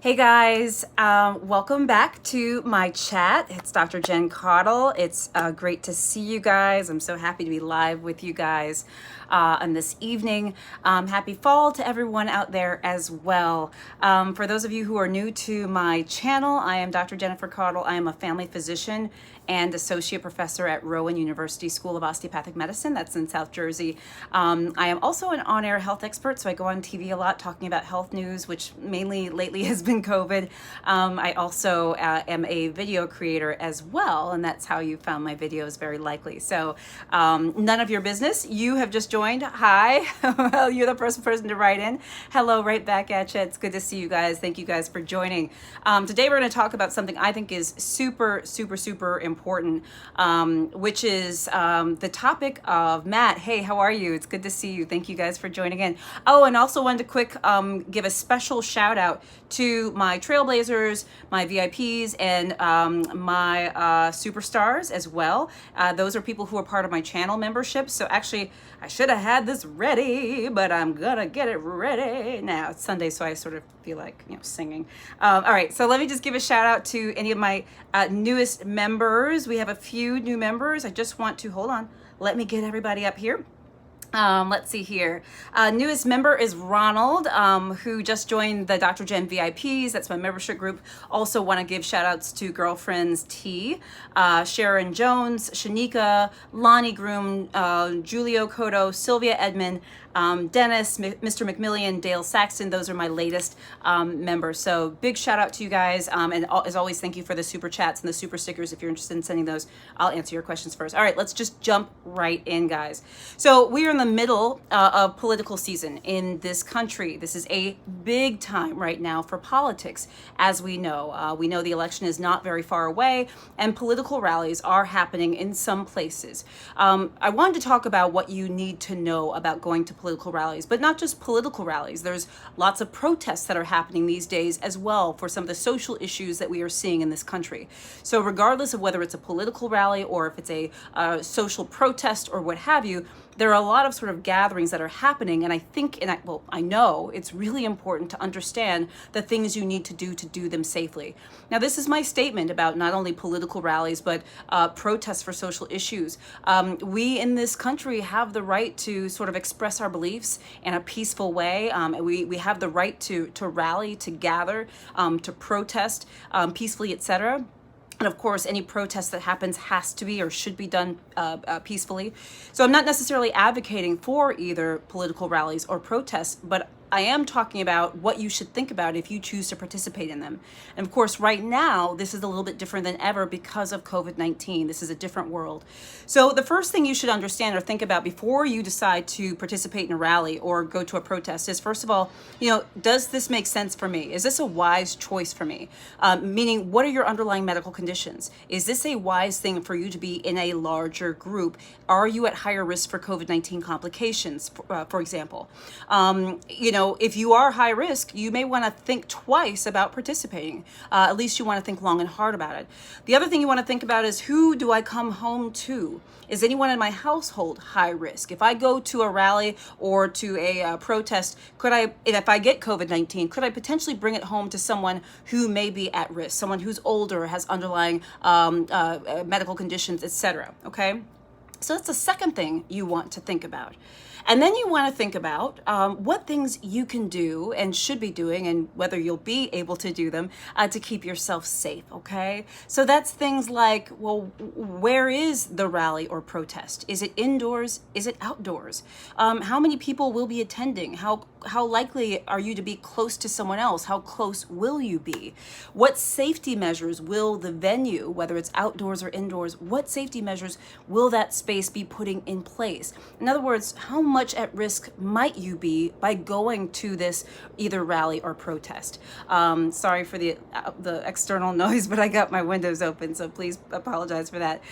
Hey guys, welcome back to my chat. It's Dr. Jen Caudle. It's great to see you guys. I'm so happy to be live with you guys on this evening. Happy fall to everyone out there as well. For those of you who are new to my channel, I am Dr. Jennifer Caudle. I am a family physician and associate professor at Rowan University School of Osteopathic Medicine. That's in South Jersey. I am also an on-air health expert, so I go on TV a lot talking about health news, which mainly lately has been COVID. I also am a video creator as well, and that's how you found my videos very likely. So none of your business. You have just joined. Hi. Well, you're the first person to write in. Hello, right back at you. It's good to see you guys. Thank you guys for joining. Today we're going to talk about something I think is super important, which is the topic of Matt. Hey, how are you? It's good to see you. Thank you guys for joining in. Oh, and also wanted to give a special shout out to my trailblazers, my VIPs, and my superstars as well. Those are people who are part of my channel membership. So actually, I should have had this ready, but I'm gonna get it ready now. It's Sunday, so I sort of feel like singing. All right, so let me just give a shout out to any of my newest members. We have a few new members. I just want to hold on. Let me get everybody up here. Let's see here. Newest member is Ronald, who just joined the Dr. Jen VIPs. That's my membership group. Also want to give shout outs to Girlfriends T, Sharon Jones, Shanika, Lonnie Groom, Julio Cotto, Sylvia Edmond, Dennis, Mr. McMillian, Dale Saxton. Those are my latest members. So big shout out to you guys. And as always, thank you for the super chats and the super stickers. If you're interested in sending those, I'll answer your questions first. All right, let's just jump right in, guys. So we are in the middle of political season in this country. This is a big time right now for politics, as we know. We know the election is not very far away, and political rallies are happening in some places. I wanted to talk about what you need to know about going to political rallies, but not just political rallies. There's lots of protests that are happening these days as well for some of the social issues that we are seeing in this country. So regardless of whether it's a political rally or if it's a social protest or what have you, there are a lot of sort of gatherings that are happening, and I think, I know it's really important to understand the things you need to do them safely. Now, this is my statement about not only political rallies, but protests for social issues. We in this country have the right to sort of express our beliefs in a peaceful way. We have the right to rally, to gather, to protest peacefully, etc. And of course, any protest that happens has to be or should be done peacefully. So I'm not necessarily advocating for either political rallies or protests, but I am talking about what you should think about if you choose to participate in them. And of course, right now, this is a little bit different than ever because of COVID-19. This is a different world. So the first thing you should understand or think about before you decide to participate in a rally or go to a protest is, first of all, does this make sense for me? Is this a wise choice for me? Meaning, what are your underlying medical conditions? Is this a wise thing for you to be in a larger group? Are you at higher risk for COVID-19 complications, for example? If you are high risk, you may want to think twice about participating. At least you want to think long and hard about it. The other thing you want to think about is, who do I come home to? Is anyone in my household high risk? If I go to a rally or to a protest, if I get COVID-19, could I potentially bring it home to someone who may be at risk, someone who's older, has underlying medical conditions, etc. Okay? So that's the second thing you want to think about. And then you want to think about what things you can do and should be doing, and whether you'll be able to do them to keep yourself safe, okay? So that's things like, well, where is the rally or protest? Is it indoors? Is it outdoors? How many people will be attending? How likely are you to be close to someone else? How close will you be? What safety measures will the venue, whether it's outdoors or indoors, what safety measures will that space be putting in place? In other words, how much at risk might you be by going to this either rally or protest? Sorry for the external noise, but I got my windows open, so please apologize for that.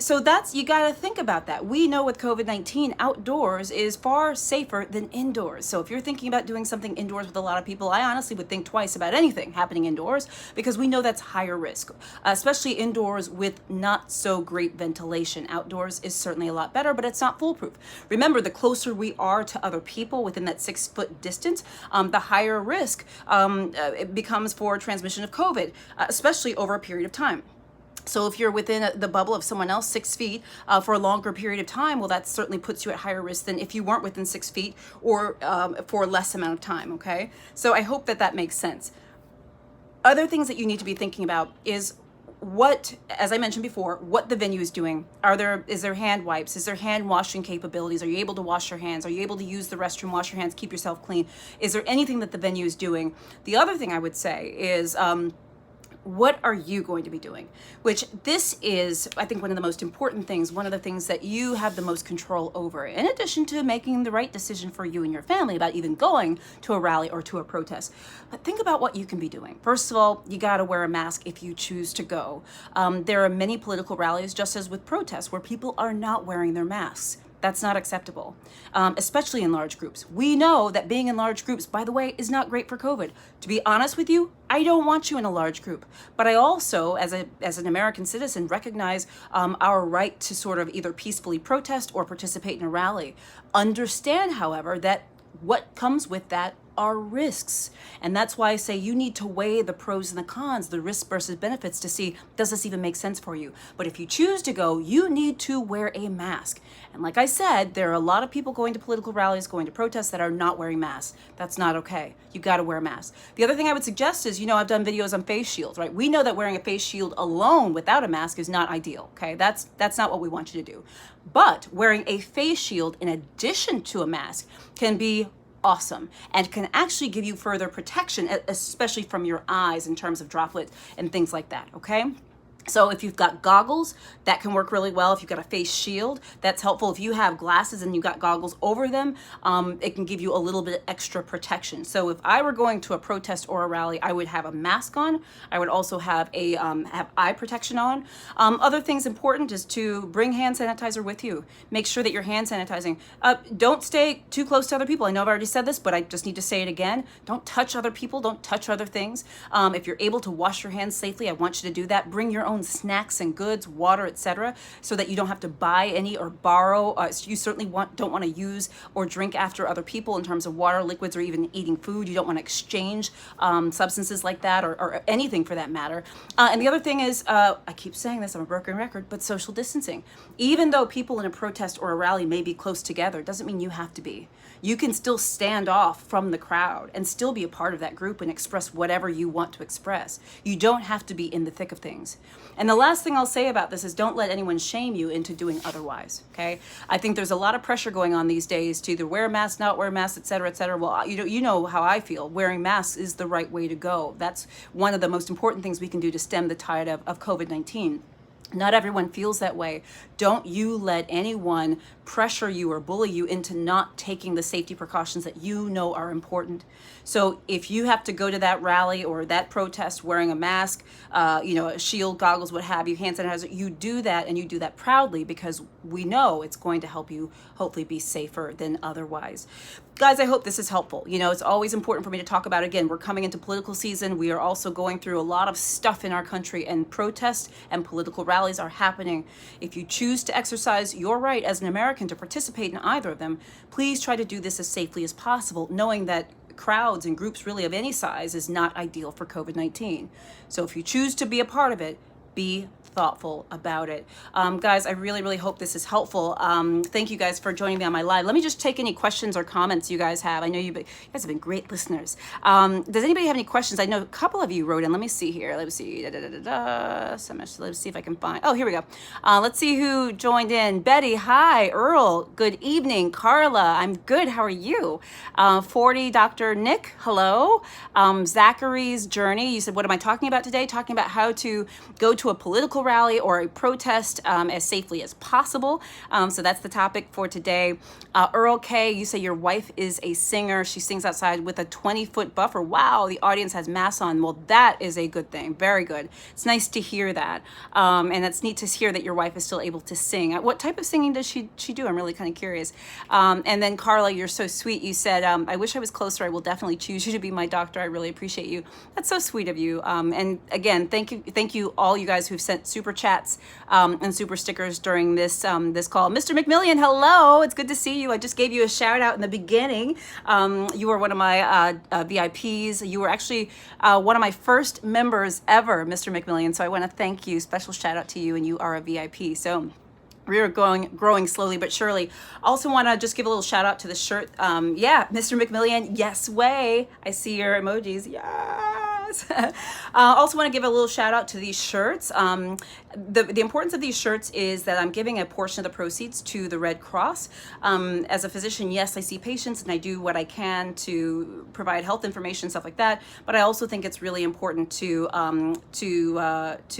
So that's, you got to think about that. We know with COVID-19, outdoors is far safer than indoors. So if you're thinking about doing something indoors with a lot of people, I honestly would think twice about anything happening indoors, because we know that's higher risk, especially indoors with not so great ventilation. Outdoors is certainly a lot better, but it's not foolproof. Remember, the closer we are to other people within that 6-foot distance, the higher risk it becomes for transmission of COVID, especially over a period of time. So if you're within the bubble of someone else 6 feet for a longer period of time, well, that certainly puts you at higher risk than if you weren't within 6 feet or for a less amount of time, okay? So I hope that that makes sense. Other things that you need to be thinking about is what, as I mentioned before, what the venue is doing. Is there hand wipes? Is there hand washing capabilities? Are you able to wash your hands? Are you able to use the restroom, wash your hands, keep yourself clean? Is there anything that the venue is doing? The other thing I would say is, what are you going to be doing? Which this is, I think, one of the most important things, one of the things that you have the most control over, in addition to making the right decision for you and your family about even going to a rally or to a protest. But think about what you can be doing. First of all, you got to wear a mask if you choose to go. There are many political rallies, just as with protests, where people are not wearing their masks. That's not acceptable, especially in large groups. We know that being in large groups, by the way, is not great for COVID. To be honest with you, I don't want you in a large group. But I also, as an American citizen, recognize our right to sort of either peacefully protest or participate in a rally. Understand, however, that what comes with that are risks. And that's why I say you need to weigh the pros and the cons, the risks versus benefits, to see, does this even make sense for you? But if you choose to go, you need to wear a mask. And like I said, there are a lot of people going to political rallies, going to protests that are not wearing masks. That's not okay. You got to wear a mask. The other thing I would suggest is, I've done videos on face shields, right? We know that wearing a face shield alone without a mask is not ideal, okay? That's not what we want you to do. But wearing a face shield in addition to a mask can be awesome and can actually give you further protection, especially from your eyes in terms of droplets and things like that, okay? So if you've got goggles, that can work really well. If you've got a face shield, that's helpful. If you have glasses and you've got goggles over them, it can give you a little bit extra protection. So if I were going to a protest or a rally, I would have a mask on. I would also have have eye protection on. Other things important is to bring hand sanitizer with you. Make sure that you're hand sanitizing. Don't stay too close to other people. I know I've already said this, but I just need to say it again. Don't touch other people. Don't touch other things. If you're able to wash your hands safely, I want you to do that. Bring your own snacks and goods, water, etc., so that you don't have to buy any or borrow. You certainly don't want to use or drink after other people in terms of water, liquids, or even eating food. You don't want to exchange substances like that, or anything for that matter. And the other thing is, I keep saying this, I'm a broken record, but social distancing. Even though people in a protest or a rally may be close together, doesn't mean you have to be. You can still stand off from the crowd and still be a part of that group and express whatever you want to express. You don't have to be in the thick of things. And the last thing I'll say about this is, don't let anyone shame you into doing otherwise, okay? I think there's a lot of pressure going on these days to either wear a mask, not wear a mask, et cetera, et cetera. Well, you know how I feel. Wearing masks is the right way to go. That's one of the most important things we can do to stem the tide of COVID-19. Not everyone feels that way. Don't you let anyone pressure you or bully you into not taking the safety precautions that you know are important. So if you have to go to that rally or that protest wearing a mask, a shield, goggles, what have you, hand sanitizer, you do that, and you do that proudly, because we know it's going to help you hopefully be safer than otherwise. Guys, I hope this is helpful. It's always important for me to talk about. Again, we're coming into political season. We are also going through a lot of stuff in our country, and protests and political rallies are happening. If you choose to exercise your right as an American to participate in either of them, please try to do this as safely as possible, knowing that crowds and groups really of any size is not ideal for COVID-19. So if you choose to be a part of it, be thoughtful about it. Guys, I really, really hope this is helpful. Thank you guys for joining me on my live. Let me just take any questions or comments you guys have. I know you guys have been great listeners. Does anybody have any questions? I know a couple of you wrote in. Let me see here. Let me see. So let's see if I can find. Oh, here we go. Let's see who joined in. Betty, hi. Earl, good evening. Carla, I'm good. How are you? 40, Dr. Nick, hello. Zachary's journey. You said, what am I talking about today? Talking about how to go to to a political rally or a protest as safely as possible. So that's the topic for today. Earl K, you say your wife is a singer. She sings outside with a 20-foot buffer. Wow, the audience has masks on. Well, that is a good thing. Very good. It's nice to hear that. And it's neat to hear that your wife is still able to sing. What type of singing does she do? I'm really kind of curious. And then Carla, you're so sweet. You said, I wish I was closer. I will definitely choose you to be my doctor. I really appreciate you. That's so sweet of you. And again, thank you all you guys who've sent super chats and super stickers during this this call. Mr. McMillian, hello. It's good to see you. I just gave you a shout out in the beginning. You were one of my VIPs. You were actually one of my first members ever, Mr. McMillian. So I want to thank you. Special shout out to you, and you are a VIP. So we are growing slowly but surely. Also want to just give a little shout out to the shirt. Yeah, Mr. McMillian, yes way. I see your emojis. Yes. Also want to give a little shout out to these shirts. The importance of these shirts is that I'm giving a portion of the proceeds to the Red Cross. As a physician, yes, I see patients and I do what I can to provide health information, stuff like that. But I also think it's really important to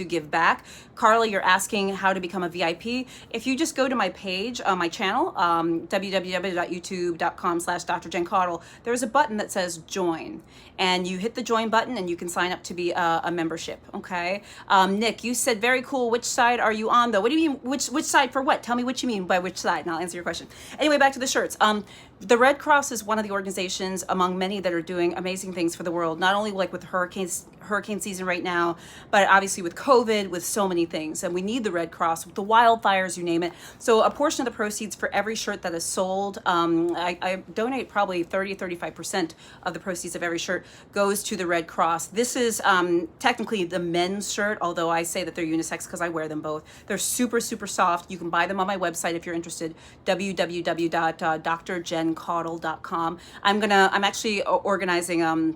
give back. Carla, you're asking how to become a VIP. If you just go to my page, my channel, www.youtube.com/Dr. Jen Caudle, there's a button that says join, and you hit the join button and you can sign up to be a membership. Okay. Nick, you said very cool. Which side are you on though? What do you mean? Which side for what? Tell me what you mean by which side, and I'll answer your question. Anyway, back to the shirts. The Red Cross is one of the organizations among many that are doing amazing things for the world, not only like with hurricane season right now, but obviously with COVID, with so many things. And we need the Red Cross, with the wildfires, you name it. So a portion of the proceeds for every shirt that is sold, I donate probably 30-35% of the proceeds of every shirt goes to the Red Cross. This is technically the men's shirt, although I say that they're unisex because I wear them both. They're super, super soft. You can buy them on my website if you're interested, www.drjencaudle.com. I'm actually organizing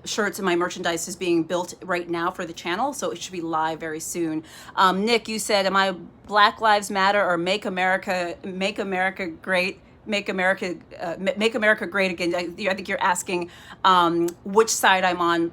shirts, and my merchandise is being built right now for the channel, so it should be live very soon. Nick, you said, am I Black Lives Matter or Make America Great? Make America great again. I think you're asking which side I'm on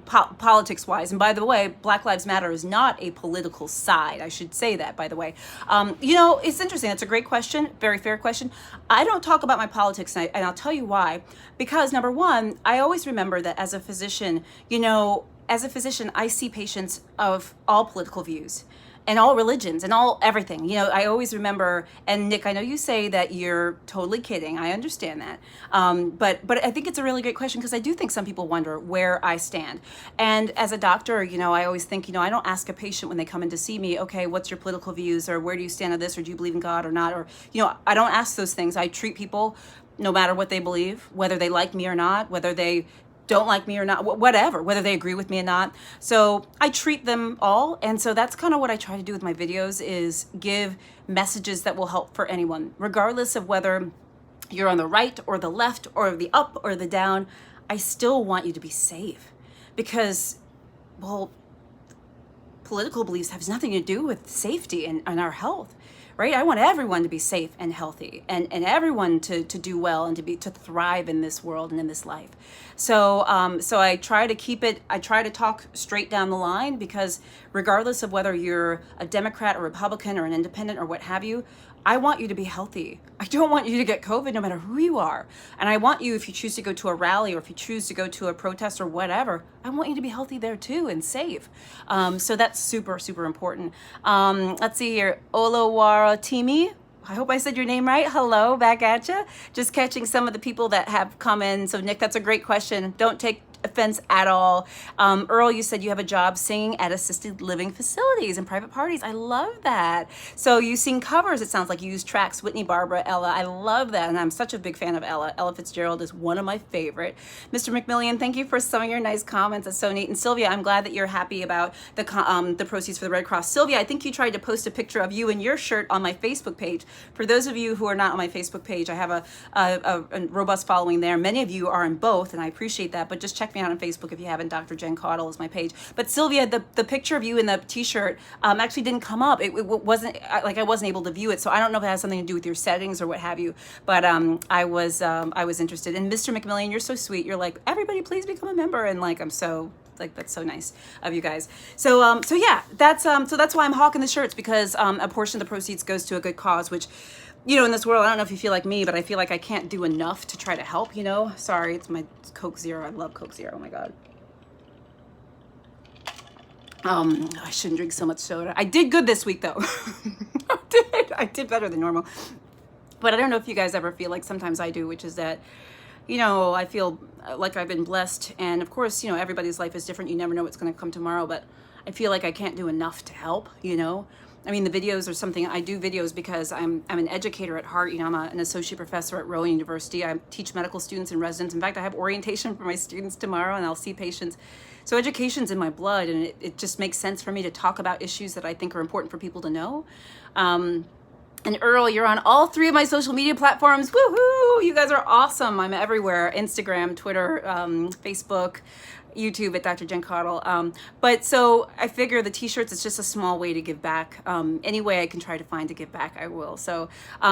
politics wise. And by the way, Black Lives Matter is not a political side. I should say that, by the way. It's interesting. That's a great question. Very fair question. I don't talk about my politics, and I'll tell you why. Because number one, I always remember that as a physician, I see patients of all political views and all religions and all everything. I always remember, and Nick, I know you say that you're totally kidding. I understand that. But I think it's a really great question, because I do think some people wonder where I stand. And as a doctor, I always think, I don't ask a patient when they come in to see me, okay, what's your political views, or where do you stand on this, or do you believe in God or not? Or, I don't ask those things. I treat people no matter what they believe, whether they like me or not, whether they don't like me or not, whatever, whether they agree with me or not. So I treat them all. And so that's kind of what I try to do with my videos, is give messages that will help for anyone, regardless of whether you're on the right or the left or the up or the down. I still want you to be safe, because, well, political beliefs have nothing to do with safety and our health. Right? I want everyone to be safe and healthy, and everyone to do well and to thrive in this world and in this life. So I try to talk straight down the line, because regardless of whether you're a Democrat or Republican or an independent or what have you, I want you to be healthy. I don't want you to get COVID no matter who you are. And I want you, if you choose to go to a rally or if you choose to go to a protest or whatever, I want you to be healthy there too and safe. So that's super, super important. Let's see here. Olawara Timi. I hope I said your name right. Hello, back at you. Just catching some of the people that have come in. So Nick, that's a great question. Don't take offense at all. Earl, you said you have a job singing at assisted living facilities and private parties. I love that. So you sing covers, it sounds like. You use tracks, Whitney, Barbara, Ella. I love that, and I'm such a big fan of Ella. Ella Fitzgerald is one of my favorite. Mr. McMillian, thank you for some of your nice comments. That's so neat. And Sylvia, I'm glad that you're happy about the proceeds for the Red Cross. Sylvia, I think you tried to post a picture of you and your shirt on my Facebook page. For those of you who are not on my Facebook page, I have a robust following there. Many of you are in both, and I appreciate that, but just check me out on Facebook if you haven't. Dr. Jen Caudle is my page. But Sylvia, the picture of you in the t-shirt actually didn't come up. It wasn't, I wasn't able to view it, so I don't know if it has something to do with your settings or what have you, but I was interested. And Mr. McMillian, you're so sweet. You're like, everybody please become a member, and like, I'm so Like, that's so nice of you guys. So yeah, that's why I'm hawking the shirts, because a portion of the proceeds goes to a good cause, which, in this world, I don't know if you feel like me, but I feel like I can't do enough to try to help, Sorry, it's my Coke Zero. I love Coke Zero. Oh my God. I shouldn't drink so much soda. I did good this week though. I did better than normal. But I don't know if you guys ever feel like sometimes I do, which is that, I feel like I've been blessed. And of course, everybody's life is different. You never know what's going to come tomorrow. But I feel like I can't do enough to help, I mean, the videos are something. I do videos because I'm an educator at heart. I'm an associate professor at Rowan University. I teach medical students and residents. In fact, I have orientation for my students tomorrow, and I'll see patients. So education's in my blood, and it just makes sense for me to talk about issues that I think are important for people to know. And Earl, you're on all 3 of my social media platforms. Woohoo! You guys are awesome. I'm everywhere: Instagram, Twitter, Facebook, YouTube at Dr. Jen Caudle. But so I figure the t-shirts, it's just a small way to give back. Any way I can try to find to give back, I will. So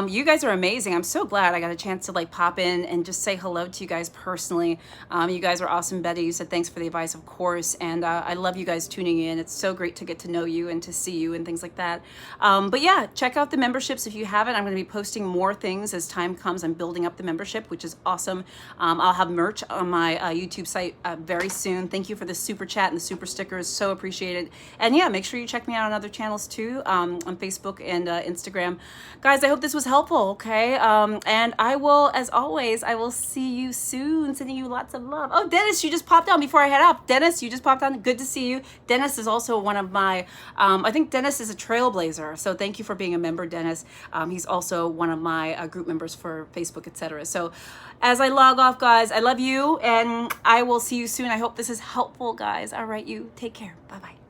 you guys are amazing. I'm so glad I got a chance to pop in and just say hello to you guys personally. You guys are awesome. Betty, you said thanks for the advice, of course. And I love you guys tuning in. It's so great to get to know you and to see you and things like that. But yeah, check out the memberships if you haven't. I'm going to be posting more things as time comes. I'm building up the membership, which is awesome. I'll have merch on my YouTube site very soon. Thank you for the super chat and the super stickers. So appreciated. And yeah, make sure you check me out on other channels too, on Facebook and Instagram. Guys, I hope this was helpful, okay? And I will, as always, I will see you soon. Sending you lots of love. Oh, Dennis, you just popped on before I head out. Dennis, you just popped on. Good to see you. Dennis is also one of my, I think Dennis is a trailblazer. So thank you for being a member, Dennis. He's also one of my group members for Facebook, etc. So as I log off, guys, I love you, and I will see you soon. I hope this is helpful, guys. All right, you take care. Bye-bye.